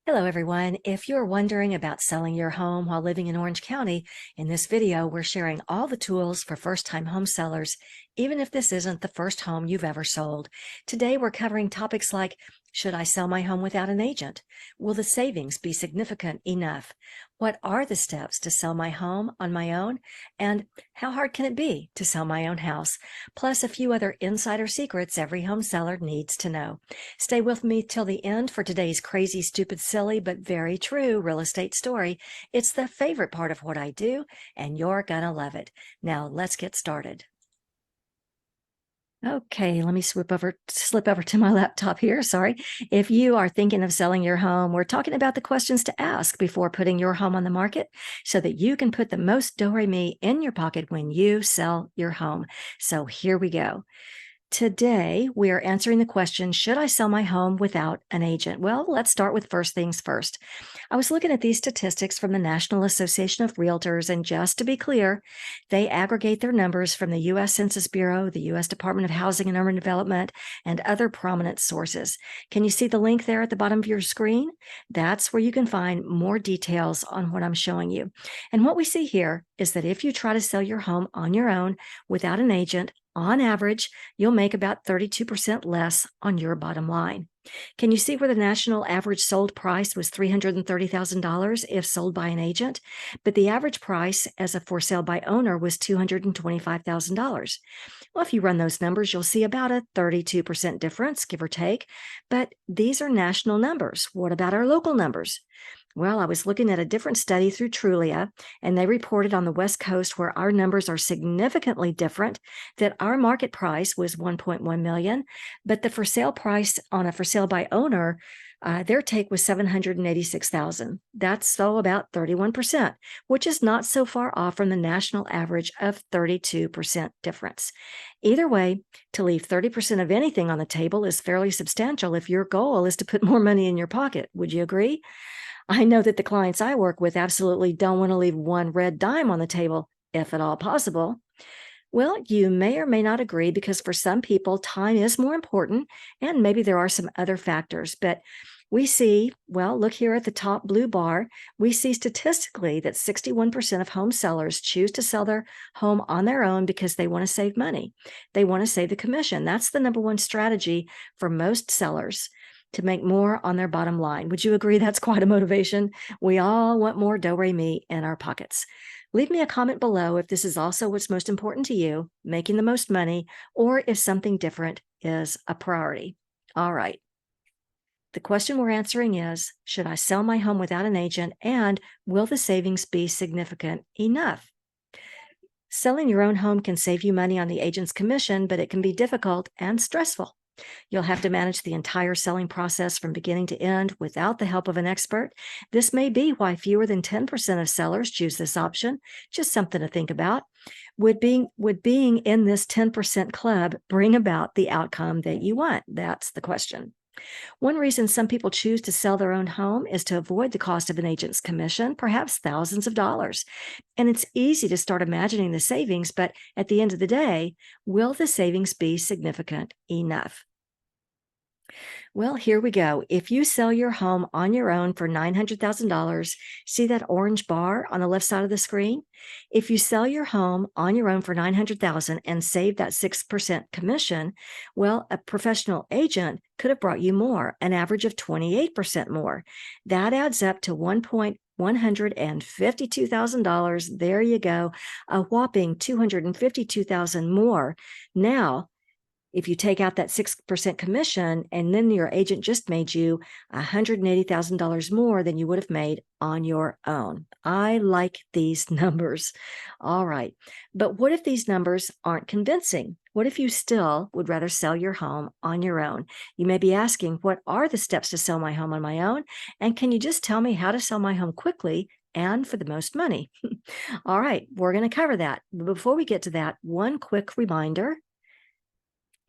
Hello, everyone. If you're wondering about selling your home while living in Orange County, in this video, we're sharing all the tools for first-time home sellers, even if this isn't the first home you've ever sold. Today, we're covering topics like, should I sell my home without an agent? Will the savings be significant enough? What are the steps to sell my home on my own? And how hard can it be to sell my own house? Plus, a few other insider secrets every home seller needs to know. Stay with me till the end for today's crazy, stupid, silly, but very true real estate story. It's the favorite part of what I do, and you're gonna love it. Now, let's get started. Okay, let me slip over to my laptop here. Sorry. If you are thinking of selling your home, we're talking about the questions to ask before putting your home on the market so that you can put the most do-re-mi in your pocket when you sell your home. So here we go. Today, we are answering the question, should I sell my home without an agent? Well, let's start with first things first. I was looking at these statistics from the National Association of Realtors, and just to be clear, they aggregate their numbers from the U.S. Census Bureau, the U.S. Department of Housing and Urban Development, and other prominent sources. Can you see the link there at the bottom of your screen? That's where you can find more details on what I'm showing you. And what we see here is that if you try to sell your home on your own without an agent, on average, you'll make about 32% less on your bottom line. Can you see where the national average sold price was $330,000 if sold by an agent? But the average price as a for sale by owner was $225,000. Well, if you run those numbers, you'll see about a 32% difference, give or take. But these are national numbers. What about our local numbers? Well, I was looking at a different study through Trulia, and they reported on the West Coast where our numbers are significantly different, that our market price was 1.1 million, but the for sale price on a for sale by owner, their take was 786,000. That's so about 31%, which is not so far off from the national average of 32% difference. Either way, to leave 30% of anything on the table is fairly substantial if your goal is to put more money in your pocket. Would you agree? I know that the clients I work with absolutely don't want to leave one red dime on the table, if at all possible. Well, you may or may not agree because for some people, time is more important, and maybe there are some other factors. But we see, well, look here at the top blue bar, we see statistically that 61% of home sellers choose to sell their home on their own because they want to save money. They want to save the commission. That's the number one strategy for most sellers, to make more on their bottom line. Would you agree that's quite a motivation? We all want more do-re-mi in our pockets. Leave me a comment below if this is also what's most important to you, making the most money, or if something different is a priority. All right. The question we're answering is, should I sell my home without an agent, and will the savings be significant enough? Selling your own home can save you money on the agent's commission, but it can be difficult and stressful. You'll have to manage the entire selling process from beginning to end without the help of an expert. This may be why fewer than 10% of sellers choose this option. Just something to think about. Would being in this 10% club bring about the outcome that you want? That's the question. One reason some people choose to sell their own home is to avoid the cost of an agent's commission, perhaps thousands of dollars. And it's easy to start imagining the savings, but at the end of the day, will the savings be significant enough? Well, here we go. If you sell your home on your own for $900,000, see that orange bar on the left side of the screen? If you sell your home on your own for $900,000 and save that 6% commission, well, a professional agent could have brought you more, an average of 28% more. That adds up to $152,000. There you go, a whopping $252,000 more. Now, if you take out that 6% commission and then your agent just made you $180,000 more than you would have made on your own. I like these numbers. All right. But what if these numbers aren't convincing? What if you still would rather sell your home on your own? You may be asking, what are the steps to sell my home on my own? And can you just tell me how to sell my home quickly and for the most money? All right, we're going to cover that. But before we get to that, one quick reminder.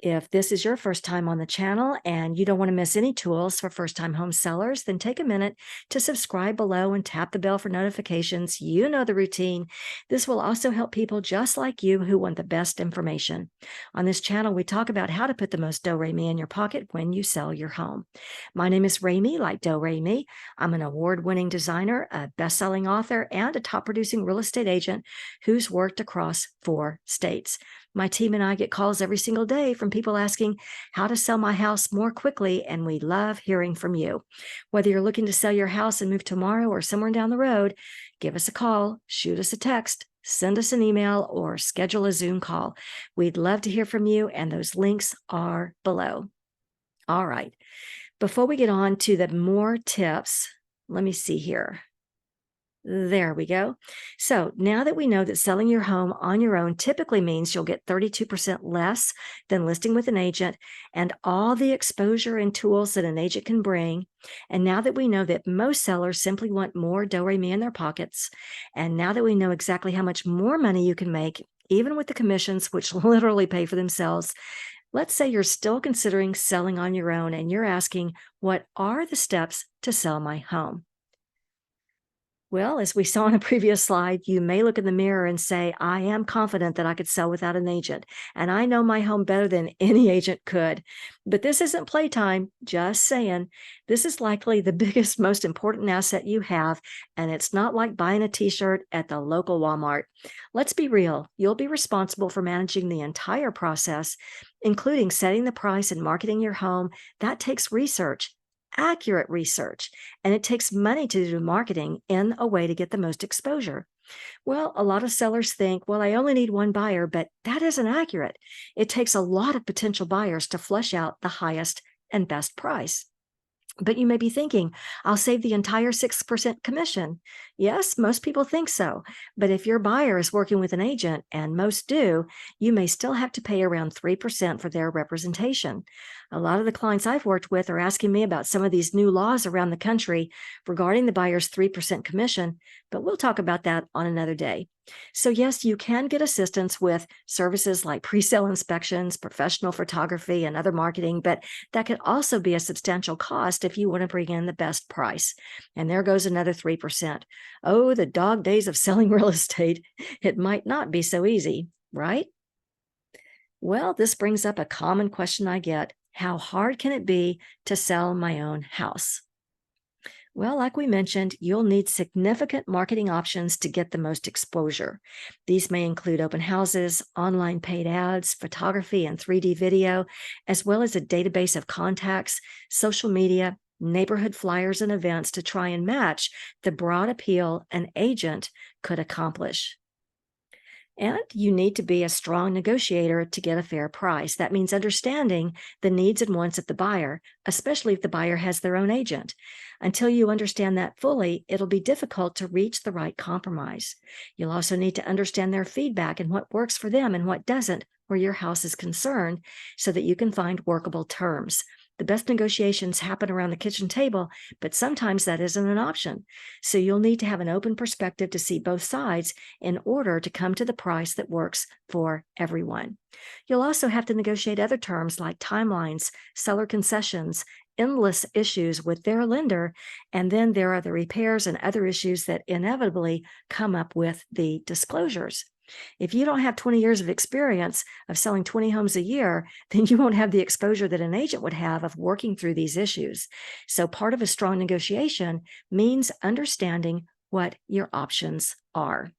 If this is your first time on the channel and you don't want to miss any tools for first-time home sellers, then take a minute to subscribe below and tap the bell for notifications. You know the routine. This will also help people just like you who want the best information. On this channel, we talk about how to put the most do-re-mi in your pocket when you sell your home. My name is Rami, like do-re-mi. I'm an award-winning designer, a best-selling author, and a top-producing real estate agent who's worked across 4 states. My team and I get calls every single day from people asking how to sell my house more quickly, and we love hearing from you. Whether you're looking to sell your house and move tomorrow or somewhere down the road, give us a call, shoot us a text, send us an email, or schedule a Zoom call. We'd love to hear from you, and those links are below. All right. Before we get on to the more tips, let me see here. There we go. So now that we know that selling your home on your own typically means you'll get 32% less than listing with an agent and all the exposure and tools that an agent can bring, and now that we know that most sellers simply want more do-re-mi in their pockets, and now that we know exactly how much more money you can make, even with the commissions, which literally pay for themselves, let's say you're still considering selling on your own and you're asking, what are the steps to sell my home? Well, as we saw in a previous slide, you may look in the mirror and say, I am confident that I could sell without an agent, and I know my home better than any agent could. But this isn't playtime, just saying. This is likely the biggest, most important asset you have, and it's not like buying a t-shirt at the local Walmart. Let's be real. You'll be responsible for managing the entire process, including setting the price and marketing your home. That takes research. Accurate research, and it takes money to do marketing in a way to get the most exposure. Well, a lot of sellers think, well, I only need one buyer, but that isn't accurate. It takes a lot of potential buyers to flush out the highest and best price. But you may be thinking, I'll save the entire 6% commission. Yes, most people think so. But if your buyer is working with an agent, and most do, you may still have to pay around 3% for their representation. A lot of the clients I've worked with are asking me about some of these new laws around the country regarding the buyer's 3% commission, but we'll talk about that on another day. So yes, you can get assistance with services like pre-sale inspections, professional photography, and other marketing, but that could also be a substantial cost if you want to bring in the best price. And there goes another 3%. Oh, the dog days of selling real estate. It might not be so easy, right? Well, this brings up a common question I get. How hard can it be to sell my own house? Well, like we mentioned, you'll need significant marketing options to get the most exposure. These may include open houses, online paid ads, photography and 3D video, as well as a database of contacts, social media, neighborhood flyers, and events to try and match the broad appeal an agent could accomplish. And you need to be a strong negotiator to get a fair price. That means understanding the needs and wants of the buyer, especially if the buyer has their own agent. Until you understand that fully, it'll be difficult to reach the right compromise. You'll also need to understand their feedback and what works for them and what doesn't where your house is concerned so that you can find workable terms. The best negotiations happen around the kitchen table, but sometimes that isn't an option. So you'll need to have an open perspective to see both sides in order to come to the price that works for everyone. You'll also have to negotiate other terms like timelines, seller concessions, endless issues with their lender, and then there are the repairs and other issues that inevitably come up with the disclosures. If you don't have 20 years of experience of selling 20 homes a year, then you won't have the exposure that an agent would have of working through these issues. So part of a strong negotiation means understanding what your options are.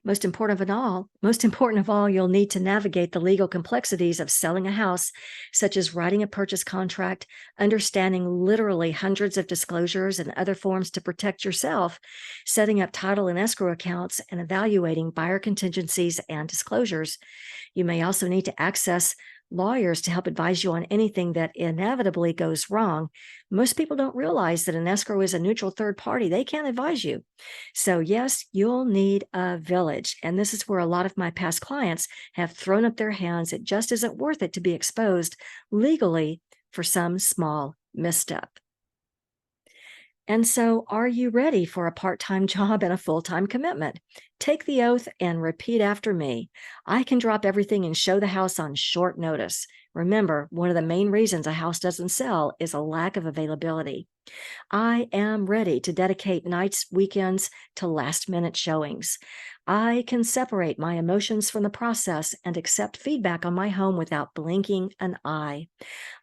Most important of all, you'll need to navigate the legal complexities of selling a house, such as writing a purchase contract, understanding literally hundreds of disclosures and other forms to protect yourself, setting up title and escrow accounts, and evaluating buyer contingencies and disclosures. You may also need to access lawyers to help advise you on anything that inevitably goes wrong. Most people don't realize that an escrow is a neutral third party. They can't advise you. So yes, you'll need a village. And this is where a lot of my past clients have thrown up their hands. It just isn't worth it to be exposed legally for some small misstep. And so, are you ready for a part time job and a full time commitment? Take the oath and repeat after me. I can drop everything and show the house on short notice. Remember, one of the main reasons a house doesn't sell is a lack of availability. I am ready to dedicate nights, weekends to last minute showings. I can separate my emotions from the process and accept feedback on my home without blinking an eye.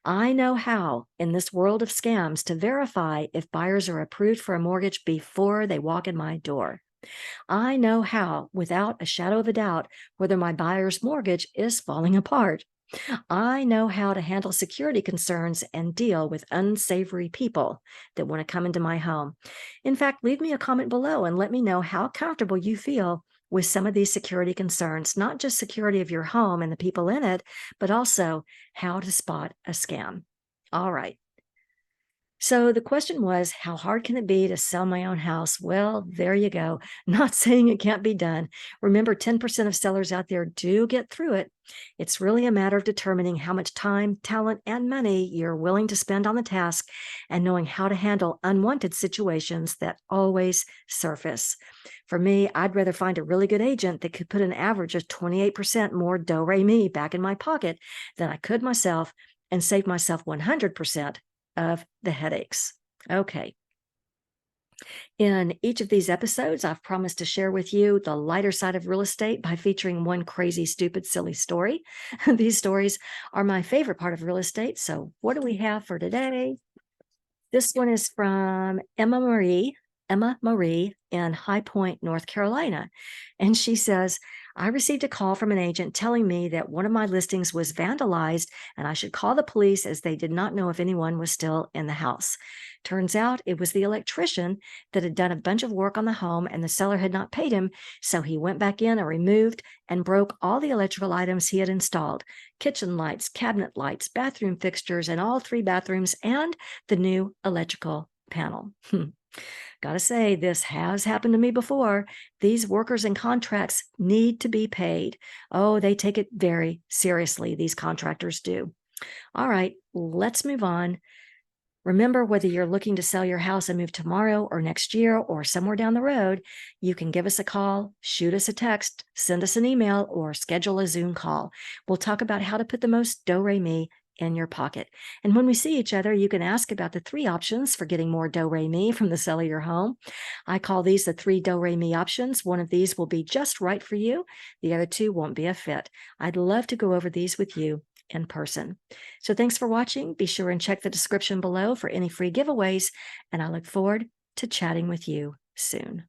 I know how, in this world of scams, to verify if buyers are approved for a mortgage before they walk in my door. I know how, without a shadow of a doubt, whether my buyer's mortgage is falling apart. I know how to handle security concerns and deal with unsavory people that want to come into my home. In fact, leave me a comment below and let me know how comfortable you feel with some of these security concerns, not just security of your home and the people in it, but also how to spot a scam. All right. So the question was, how hard can it be to sell my own house? Well, there you go. Not saying it can't be done. Remember, 10% of sellers out there do get through it. It's really a matter of determining how much time, talent, and money you're willing to spend on the task and knowing how to handle unwanted situations that always surface. For me, I'd rather find a really good agent that could put an average of 28% more do-re-mi back in my pocket than I could myself and save myself 100% of the headaches. Okay. In each of these episodes, I've promised to share with you the lighter side of real estate by featuring one crazy, stupid, silly story. These stories are my favorite part of real estate. So, what do we have for today? This one is from Emma Marie. Emma Marie in High Point, North Carolina. And she says, I received a call from an agent telling me that one of my listings was vandalized and I should call the police as they did not know if anyone was still in the house. Turns out it was the electrician that had done a bunch of work on the home and the seller had not paid him. So he went back in and removed and broke all the electrical items he had installed: kitchen lights, cabinet lights, bathroom fixtures, and all 3 bathrooms, and the new electrical panel. Gotta say, this has happened to me before. These workers and contracts need to be paid. Oh, they take it very seriously, these contractors do. All right, let's move on. Remember, whether you're looking to sell your house and move tomorrow or next year or somewhere down the road, you can give us a call, shoot us a text, send us an email, or schedule a Zoom call. We'll talk about how to put the most do-re-mi in your pocket. And when we see each other, you can ask about the 3 options for getting more do-re-mi from the sale of your home. I call these the 3 do-re-mi options. One of these will be just right for you. The other 2 won't be a fit. I'd love to go over these with you in person. So thanks for watching. Be sure and check the description below for any free giveaways, and I look forward to chatting with you soon.